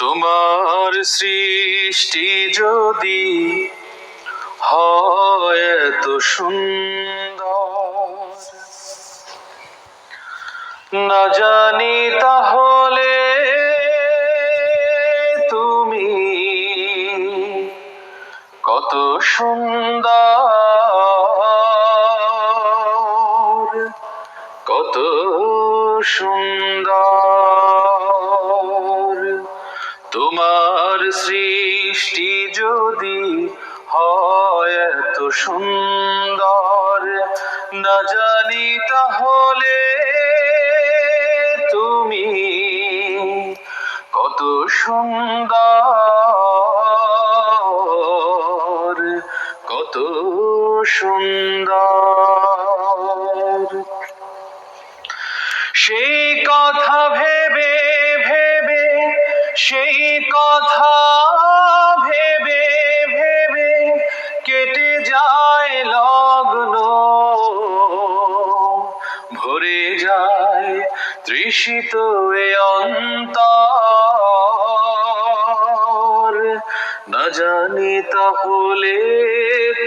তোমার সৃষ্টি যদি হয় এত সুন্দর, না জানি তাহলে তুমি কত সুন্দর, কত সুন্দর। তোমার সৃষ্টি যদি হয় এত সুন্দর, না জানি তাহলে তুমি কত সুন্দর, কত সুন্দর। সেই কথা ভেবে ভেবে, সেই কথা ভেবে ভেবে কেটে যায় লগ্ন, ভরে যায় তৃষিত এ অন্তর, না জানি তাহলে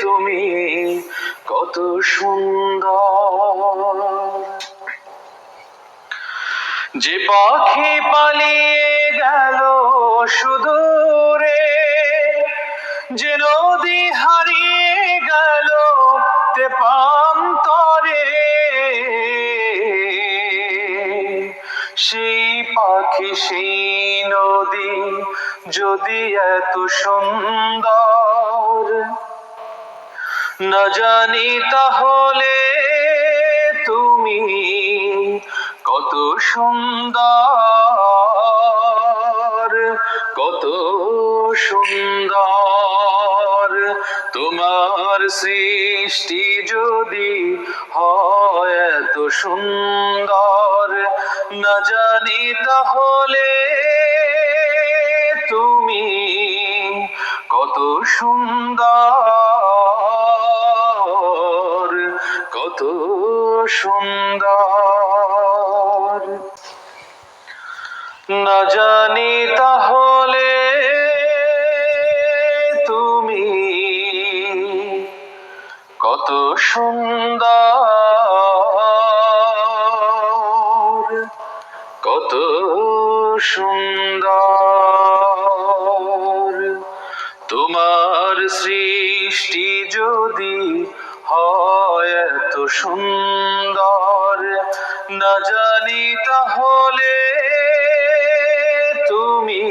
তুমি কত সুন্দর। যে পাখি পালিয়ে গেল সুদূরে, যে নদী হারিয়ে গেল তেপান্তরে, সেই পাখি সেই নদী যদি এত সুন্দর, না জানি তাহলে তুমি কত সুন্দর, কত সুন্দর। তোমার সৃষ্টি যদি হয় এত সুন্দর, না জানি তাহলে তুমি কত সুন্দর, কত সুন্দর। না জানি তাহলে তুমি কত সুন্দর, কত সুন্দর। তোমার সৃষ্টি যদি হয় এত সুন্দর, না জানি তাহলে তুমি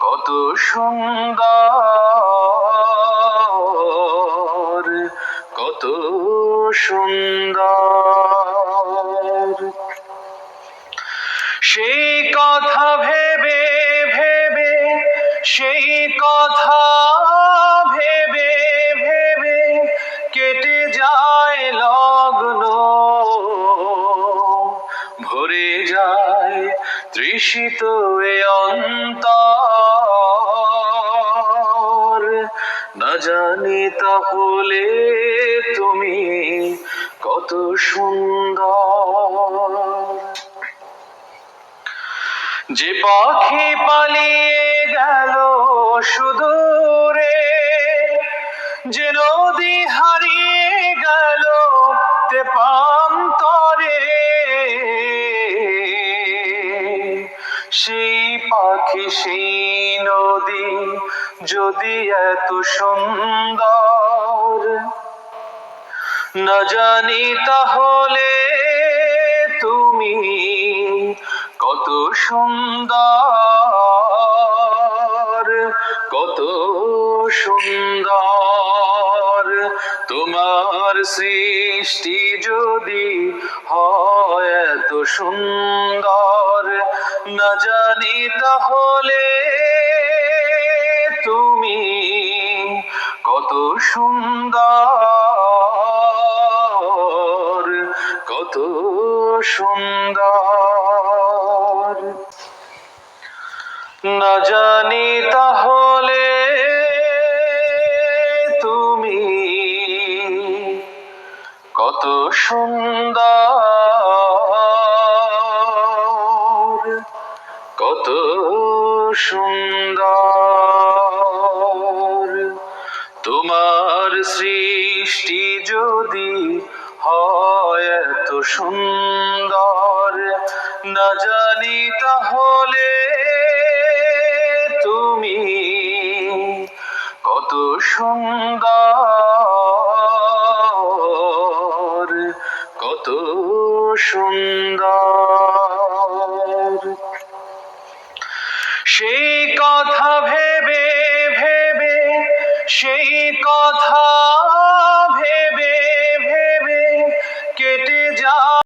কত সুন্দর, কত সুন্দর। সেই কথা ভেবে ভেবে, সেই কথা ভেবে ভেবে কেটে যায় লগ্ন, ভরে যায় তৃষিত এ অন্তর, না জানি তাহলে তুমি কত সুন্দর। যে পাখি পালিয়ে গেল সুদূরে, যে নদী হারিয়ে গেল তেপান্তরে, সেই পাখি সেই নদী যদি এত সুন্দর, না জানি তাহলে তুমি কত সুন্দর, কত সুন্দর। তোমার সৃষ্টি যদি হয় এত সুন্দর, না জানি তাহলে তুমি কত সুন্দর, কত সুন্দর। না জানি তাহলে তুমি কত সুন্দর, কত সুন্দর। তোমার সৃষ্টি যদি হয় এত সুন্দর, না জানি তাহলে তুমি কত সুন্দর, কত সুন্দর। সেই কথা ভেবে ভেবে, সেই কথা